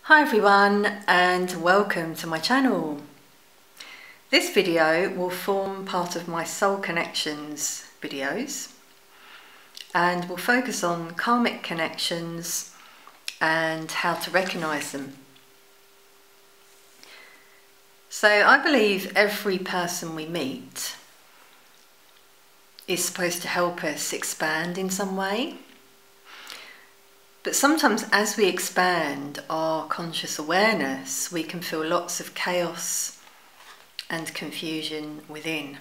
Hi everyone and welcome to my channel. This video will form part of my Soul Connections videos and will focus on karmic connections and how to recognise them. So I believe every person we meet is supposed to help us expand in some way. But sometimes as we expand our conscious awareness, we can feel lots of chaos and confusion within.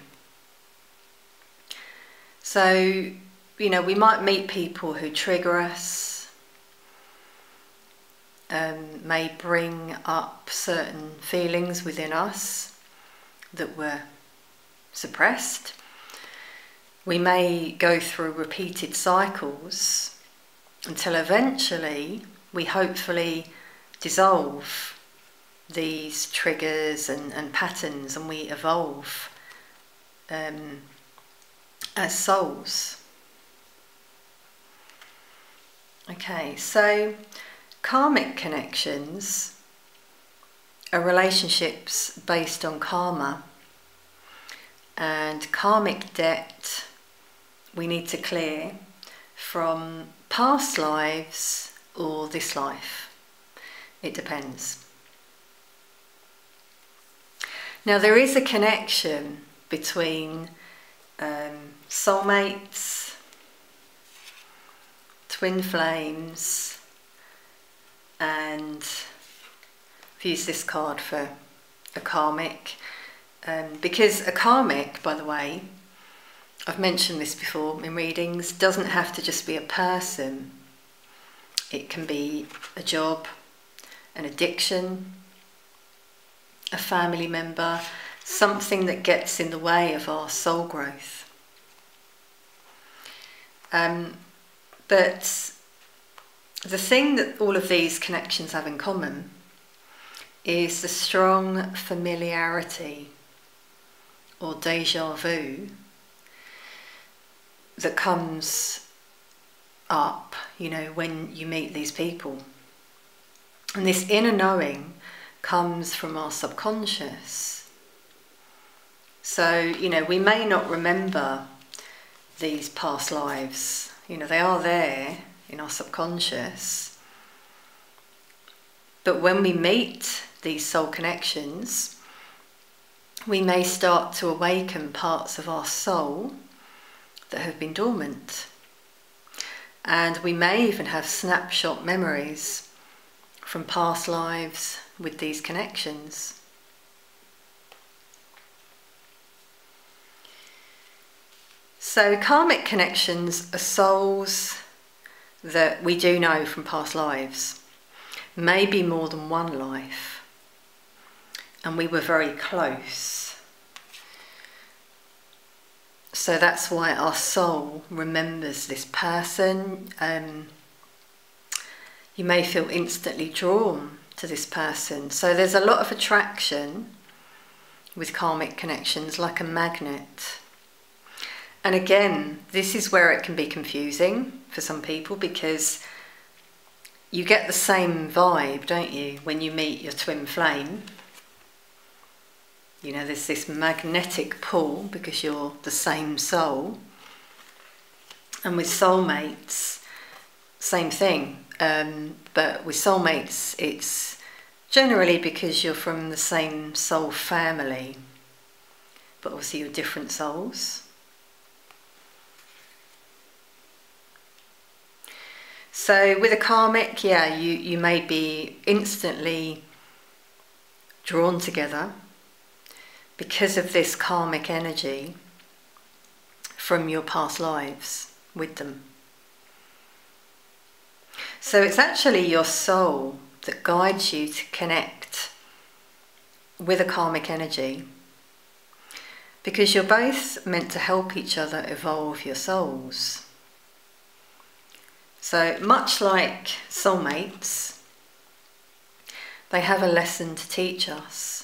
So, we might meet people who trigger us, may bring up certain feelings within us that were suppressed. We may go through repeated cycles until eventually we hopefully dissolve these triggers and patterns, and we evolve as souls. Okay, so karmic connections are relationships based on karma, and karmic debt we need to clear from past lives or this life. It depends. Now there is a connection between soulmates, twin flames, and I've used this card for a karmic, because a karmic, by the way, I've mentioned this before in readings, doesn't have to just be a person. It can be a job, an addiction, a family member, something that gets in the way of our soul growth. But the thing that all of these connections have in common is the strong familiarity or déjà vu that comes up, when you meet these people. And this inner knowing comes from our subconscious. So, we may not remember these past lives. They are there in our subconscious. But when we meet these soul connections, we may start to awaken parts of our soul that have been dormant. And we may even have snapshot memories from past lives with these connections. So karmic connections are souls that we do know from past lives, maybe more than one life, and we were very close. So that's why our soul remembers this person. You may feel instantly drawn to this person. So there's a lot of attraction with karmic connections, like a magnet. And again, this is where it can be confusing for some people, because you get the same vibe, don't you, when you meet your twin flame. There's this magnetic pull because you're the same soul. And with soulmates, same thing. But with soulmates, it's generally because you're from the same soul family, but obviously you're different souls. So with a karmic, you may be instantly drawn together because of this karmic energy from your past lives with them. So it's actually your soul that guides you to connect with a karmic energy, because you're both meant to help each other evolve your souls. So much like soulmates, they have a lesson to teach us.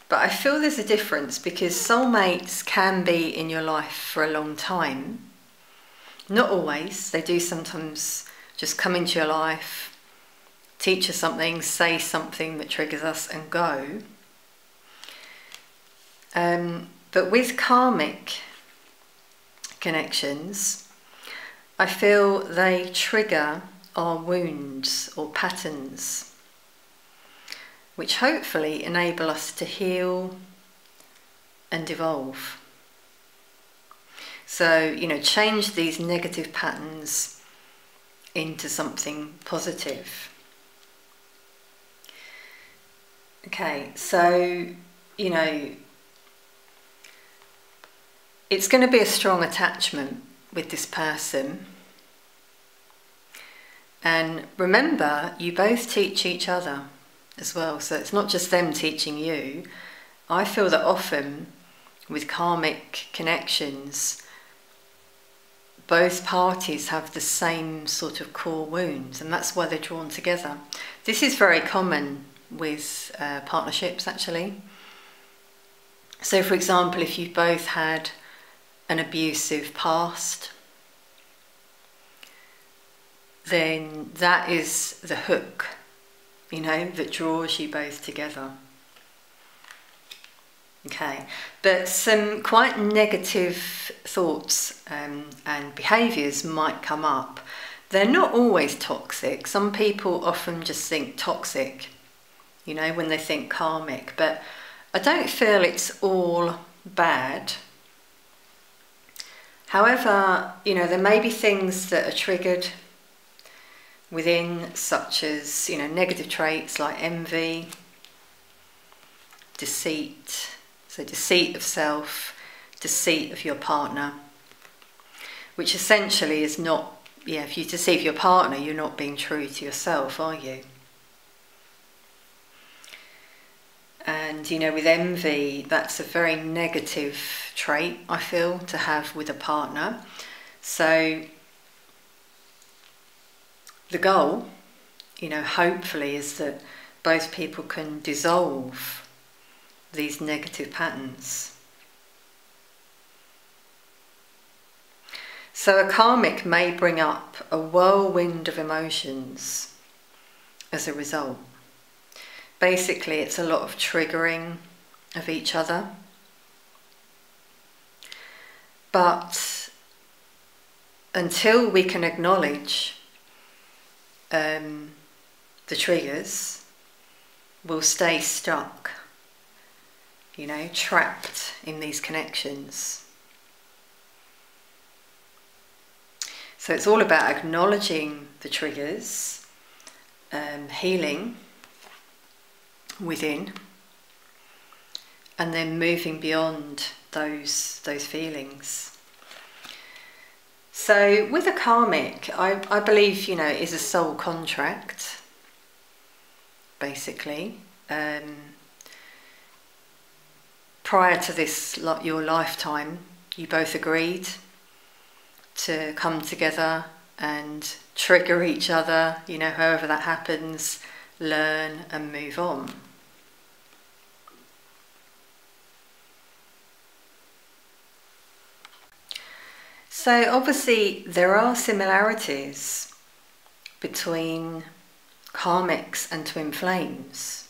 But I feel there's a difference, because soulmates can be in your life for a long time. Not always. They do sometimes just come into your life teach us something, say something that triggers us and go. But with karmic connections, I feel they trigger our wounds or patterns, which hopefully enable us to heal and evolve. So, you know, change these negative patterns into something positive. Okay, so, you know, it's going to be a strong attachment with this person. And remember, you both teach each other as well. So it's not just them teaching you. I feel that often with karmic connections, both parties have the same sort of core wounds, and that's why they're drawn together. This is very common with partnerships, actually. So, for example, if you've both had an abusive past, then that is the hook, you know, that draws you both together. Okay, but some quite negative thoughts and behaviours might come up. They're not always toxic. Some people often just think toxic, you know, when they think karmic, but I don't feel it's all bad. However, you know, there may be things that are triggered within, such as, you know, negative traits like envy, deceit, so deceit of self, deceit of your partner, which essentially is not, if you deceive your partner, you're not being true to yourself, are you? And, you know, with envy, that's a very negative trait, I feel, to have with a partner. So the goal, you know, hopefully is that both people can dissolve these negative patterns. So a karmic may bring up a whirlwind of emotions as a result. Basically, it's a lot of triggering of each other. But until we can acknowledge the triggers, we'll stay stuck, you know, trapped in these connections. So it's all about acknowledging the triggers, healing within, and then moving beyond those feelings. So with a karmic, I believe, you know, it is a soul contract, basically. Prior to this, your lifetime, you both agreed to come together and trigger each other, you know, however that happens, learn and move on. So obviously there are similarities between karmics and twin flames,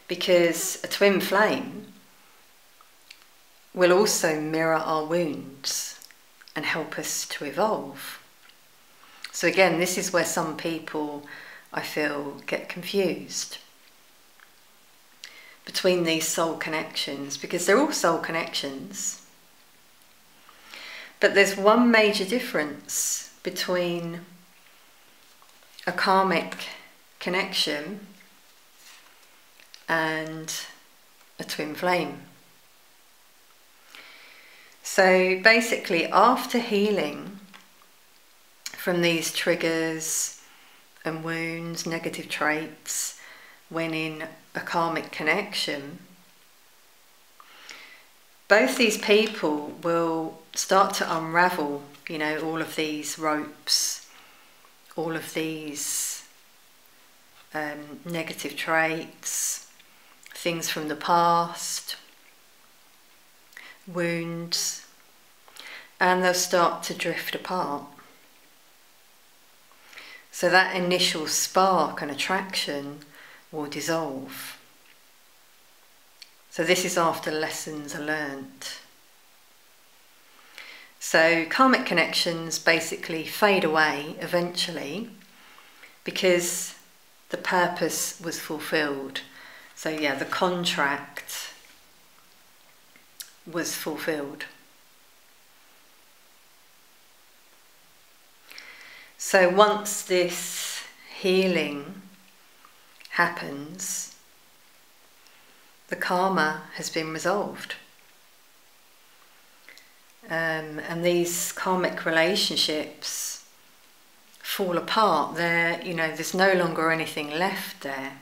because a twin flame will also mirror our wounds and help us to evolve. So again, this is where some people, I feel, get confused between these soul connections, because they're all soul connections. But there's one major difference between a karmic connection and a twin flame. So basically, after healing from these triggers and wounds, negative traits, when in a karmic connection, both these people will start to unravel, you know, all of these ropes, all of these negative traits, things from the past, wounds, and they'll start to drift apart. So that initial spark and attraction will dissolve. So this is after lessons are learnt. So karmic connections basically fade away eventually because the purpose was fulfilled. So yeah, the contract was fulfilled. So once this healing happens, the karma has been resolved. And these karmic relationships fall apart. There's no longer anything left there.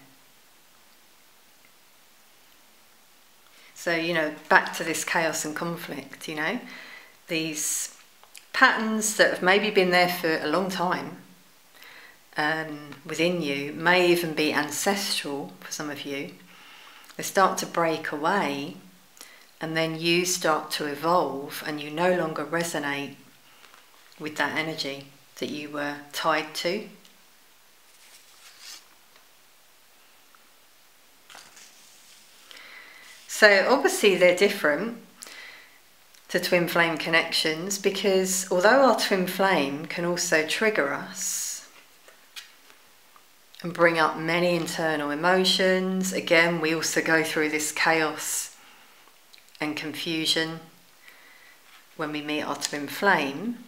So, back to this chaos and conflict, these patterns that have maybe been there for a long time within you, may even be ancestral for some of you. They start to break away, and then you start to evolve, and you no longer resonate with that energy that you were tied to. So obviously they're different to twin flame connections, because although our twin flame can also trigger us and bring up many internal emotions, again we also go through this chaos and confusion when we meet our twin flame.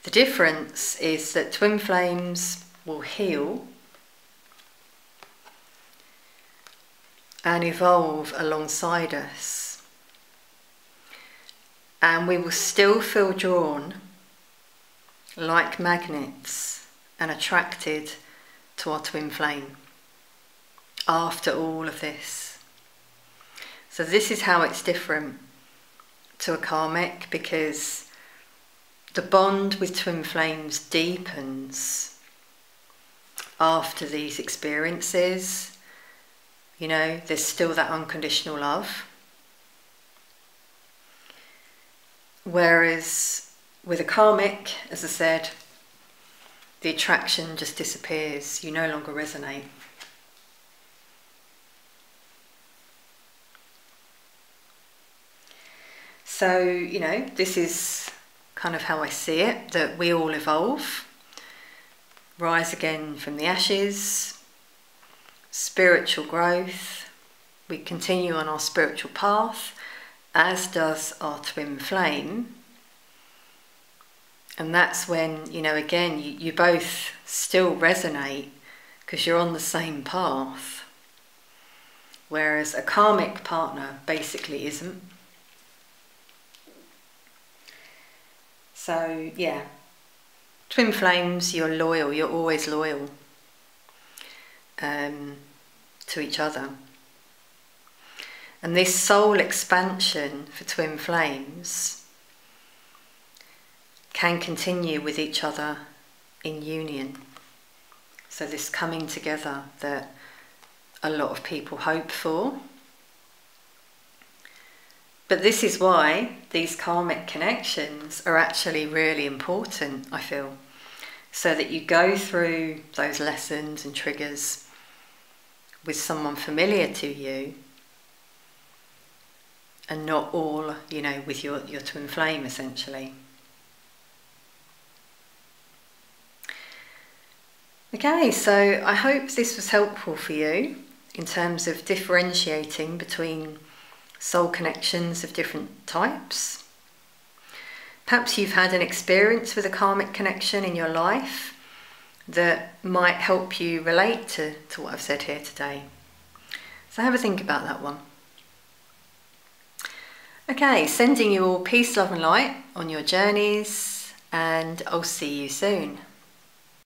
The difference is that twin flames will heal and evolve alongside us, and we will still feel drawn like magnets and attracted to our twin flame after all of this. So this is how it's different to a karmic, because the bond with twin flames deepens after these experiences. There's still that unconditional love. Whereas with a karmic, as I said, the attraction just disappears. You no longer resonate. So, this is kind of how I see it, that we all evolve, rise again from the ashes, spiritual growth. We continue on our spiritual path, as does our twin flame. And that's when, again, you both still resonate because you're on the same path. Whereas a karmic partner basically isn't. So, yeah, twin flames, you're loyal, you're always loyal to each other. And this soul expansion for twin flames can continue with each other in union. So this coming together that a lot of people hope for. But this is why these karmic connections are actually really important, I feel. So that you go through those lessons and triggers with someone familiar to you, and not all, with your twin flame, essentially. Okay, so I hope this was helpful for you in terms of differentiating between soul connections of different types. Perhaps you've had an experience with a karmic connection in your life that might help you relate to what I've said here today. So have a think about that one. Okay, sending you all peace, love and light on your journeys, and I'll see you soon.